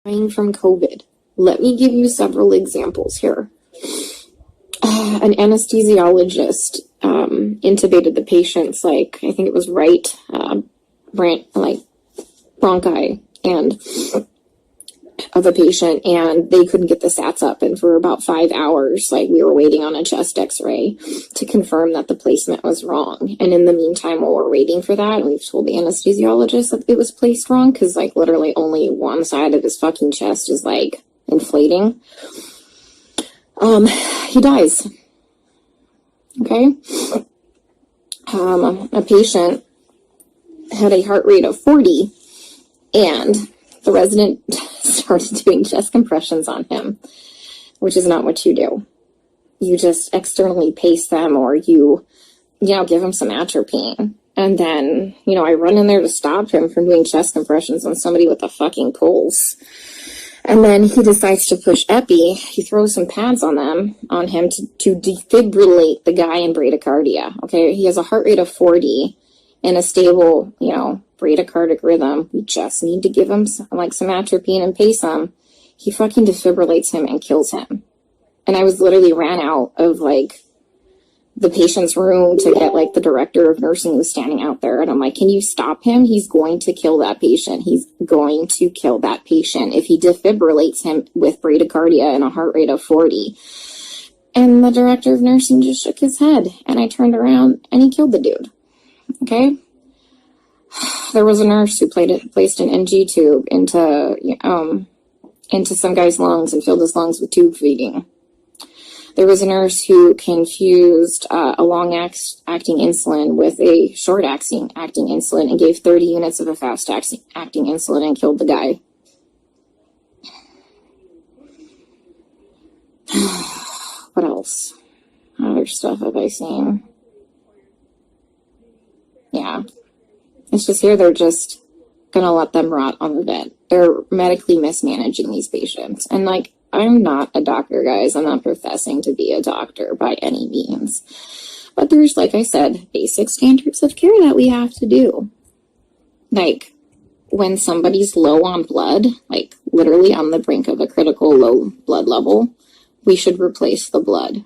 Dying from COVID. Let me give you several examples here. An anesthesiologist intubated the patient's, I think it was right bronchi and of a patient, and they couldn't get the sats up, and for about 5 hours, we were waiting on a chest x-ray to confirm that the placement was wrong. And in the meantime, while we're waiting for that, we've told the anesthesiologist that it was placed wrong, because literally only one side of his fucking chest is inflating. He dies. Okay. A patient had a heart rate of 40, and the resident started doing chest compressions on him, which is not what you do. You just externally pace them, or you give him some atropine. And then, I run in there to stop him from doing chest compressions on somebody with a fucking pulse. And then he decides to push epi. He throws some pads on him to defibrillate the guy in bradycardia. Okay, he has a heart rate of 40 and a stable, bradycardic rhythm. We just need to give him some atropine and pace him. He fucking defibrillates him and kills him. And I was literally ran out of the patient's room to get the director of nursing was standing out there, and I'm like, can you stop him? He's going to kill that patient. He's going to kill that patient if he defibrillates him with bradycardia and a heart rate of 40. And the director of nursing just shook his head, and I turned around and he killed the dude. Okay. There was a nurse who placed an NG tube into some guy's lungs and filled his lungs with tube feeding. There was a nurse who confused a long-acting insulin with a short-acting insulin and gave 30 units of a fast-acting insulin and killed the guy. What else? Other stuff have I seen? Yeah. It's just here they're just going to let them rot on the vent. They're medically mismanaging these patients. And I'm not a doctor, guys. I'm not professing to be a doctor by any means. But there's, like I said, basic standards of care that we have to do. When somebody's low on blood, literally on the brink of a critical low blood level, we should replace the blood.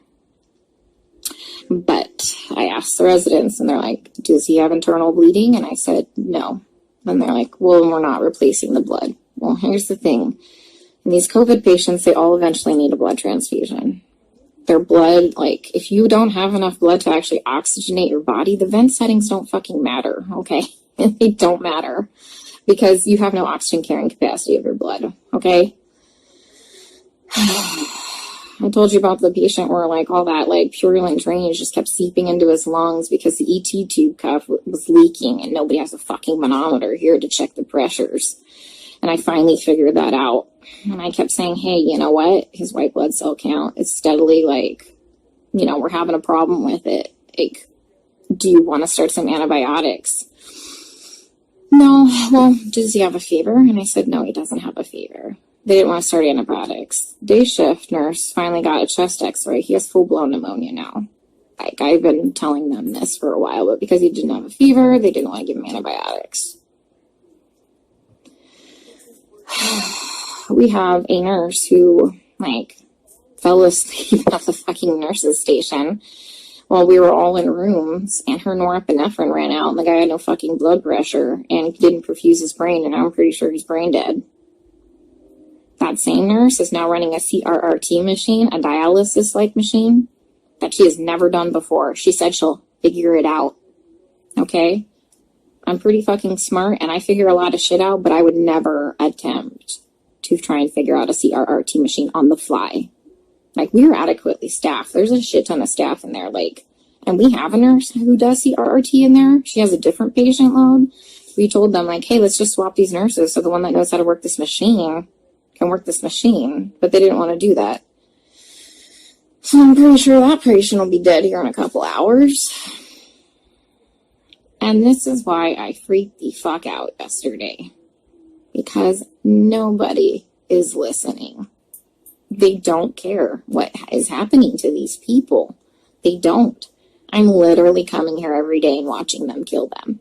But I asked the residents, and they're like, does he have internal bleeding? And I said, no. And they're like, well, we're not replacing the blood. Well, here's the thing. In these COVID patients, they all eventually need a blood transfusion. Their blood, if you don't have enough blood to actually oxygenate your body, the vent settings don't fucking matter, okay? They don't matter because you have no oxygen carrying capacity of your blood, okay? I told you about the patient where all that purulent drainage just kept seeping into his lungs because the ET tube cuff was leaking, and nobody has a fucking manometer here to check the pressures. And I finally figured that out. And I kept saying, hey, you know what? His white blood cell count is steadily we're having a problem with it. Do you want to start some antibiotics? No. Well, does he have a fever? And I said, no, he doesn't have a fever. They didn't want to start antibiotics. Day shift nurse finally got a chest x-ray. He has full-blown pneumonia now. I've been telling them this for a while, but because he didn't have a fever, they didn't want to give him antibiotics. We have a nurse who, fell asleep at the fucking nurse's station while we were all in rooms, and her norepinephrine ran out, and the guy had no fucking blood pressure and didn't perfuse his brain, and I'm pretty sure he's brain dead. That same nurse is now running a CRRT machine, a dialysis-like machine, that she has never done before. She said she'll figure it out. Okay? I'm pretty fucking smart, and I figure a lot of shit out, but I would never attempt to try and figure out a CRRT machine on the fly. We are adequately staffed. There's a shit ton of staff in there, and we have a nurse who does CRRT in there. She has a different patient load. We told them, hey, let's just swap these nurses so the one that knows how to work this machine can work this machine, but they didn't want to do that. So I'm pretty sure that patient will be dead here in a couple hours. And this is why I freaked the fuck out yesterday. Because nobody is listening. They don't care what is happening to these people. They don't. I'm literally coming here every day and watching them kill them.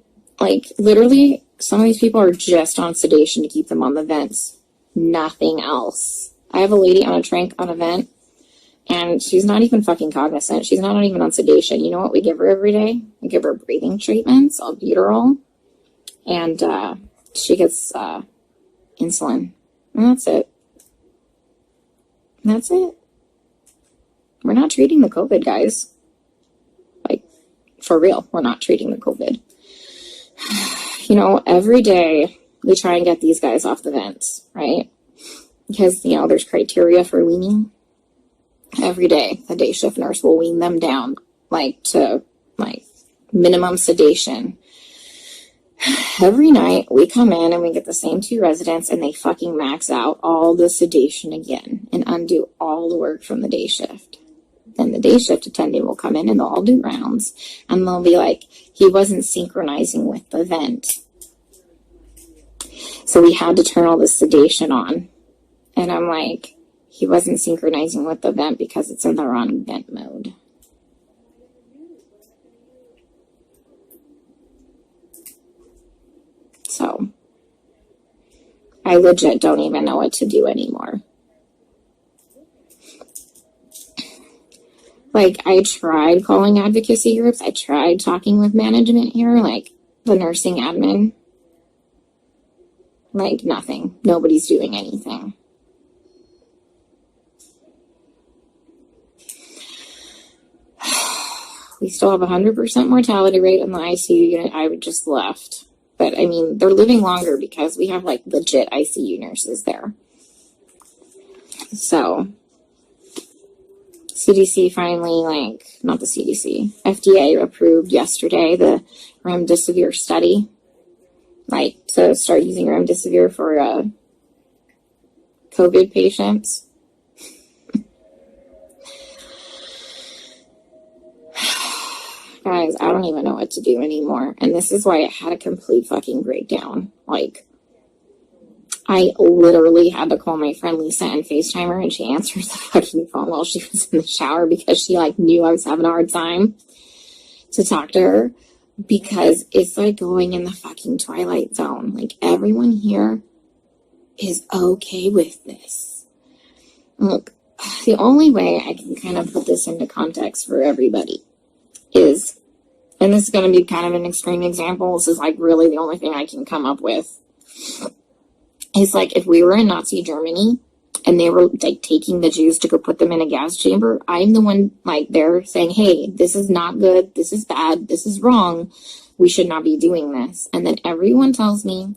Literally, some of these people are just on sedation to keep them on the vents. Nothing else. I have a lady on a trank on a vent, and she's not even fucking cognizant. She's not even on sedation. You know what we give her every day? We give her breathing treatments, albuterol, and she gets insulin. And that's it. That's it. We're not treating the COVID, guys. Like, for real, we're not treating the COVID. You know, every day we try and get these guys off the vents, right? Because, you know, there's criteria for weaning. Every day, the day shift nurse will wean them down, like, to, like, minimum sedation. Every night, we come in and we get the same 2 residents, and they fucking max out all the sedation again and undo all the work from the day shift. Then the day shift attendant will come in and they'll all do rounds, and they'll be like, he wasn't synchronizing with the vent. So we had to turn all the sedation on. And I'm like, he wasn't synchronizing with the vent because it's in the wrong vent mode. So, I legit don't even know what to do anymore. Like, I tried calling advocacy groups. I tried talking with management here, like the nursing admin. Like, nothing. Nobody's doing anything. We still have 100% mortality rate in the ICU unit. I just left. But, I mean, they're living longer because we have, like, legit ICU nurses there. So, CDC finally, like, not the CDC, FDA approved yesterday the remdesivir study. Like, to start using remdesivir for COVID patients. Guys, I don't even know what to do anymore. And this is why it had a complete fucking breakdown. Like, I literally had to call my friend Lisa and FaceTime her, and she answered the fucking phone while she was in the shower because she, like, knew I was having a hard time to talk to her. Because it's like going in the fucking Twilight Zone. Like, everyone here is okay with this. Look, the only way I can kind of put this into context for everybody is, and this is going to be kind of an extreme example, this is like really the only thing I can come up with, is like if we were in Nazi Germany and they were like taking the Jews to go put them in a gas chamber, I'm the one like there saying, hey, this is not good, this is bad, this is wrong, we should not be doing this. And then everyone tells me,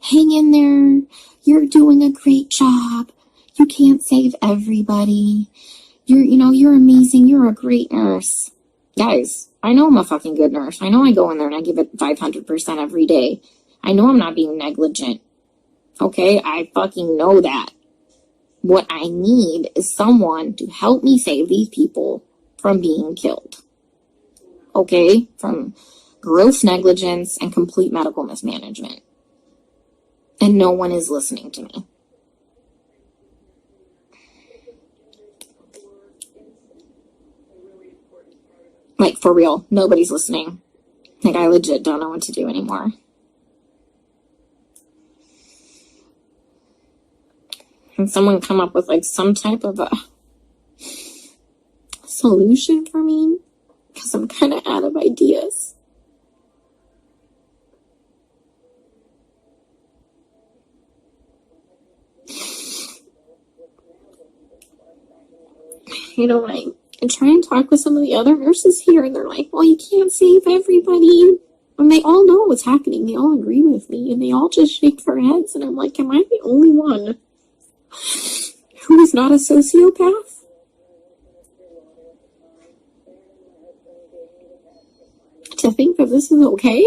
hang in there, you're doing a great job, you can't save everybody, you're amazing, you're a great nurse. Guys, I know I'm a fucking good nurse. I know I go in there and I give it 500% every day. I know I'm not being negligent. Okay, I fucking know that. What I need is someone to help me save these people from being killed. Okay, from gross negligence and complete medical mismanagement. And no one is listening to me. Like, for real, nobody's listening. Like, I legit don't know what to do anymore. Can someone come up with, like, some type of a solution for me? Because I'm kind of out of ideas. You know, like, I try and talk with some of the other nurses here, and they're like, well, you can't save everybody. And they all know what's happening. They all agree with me, and they all just shake their heads. And I'm like, am I the only one who is not a sociopath? To think that this is okay?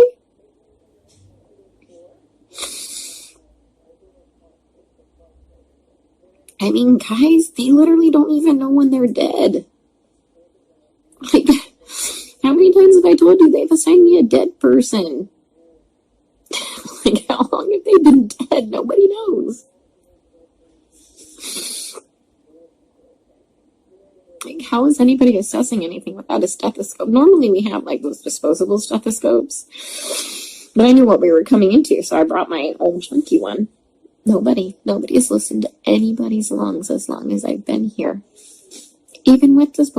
I mean, guys, they literally don't even know when they're dead. Like, how many times have I told you they've assigned me a dead person? Like, how long have they been dead? Nobody knows. Like, how is anybody assessing anything without a stethoscope? Normally we have, like, those disposable stethoscopes. But I knew what we were coming into, so I brought my old chunky one. Nobody has listened to anybody's lungs as long as I've been here. Even with this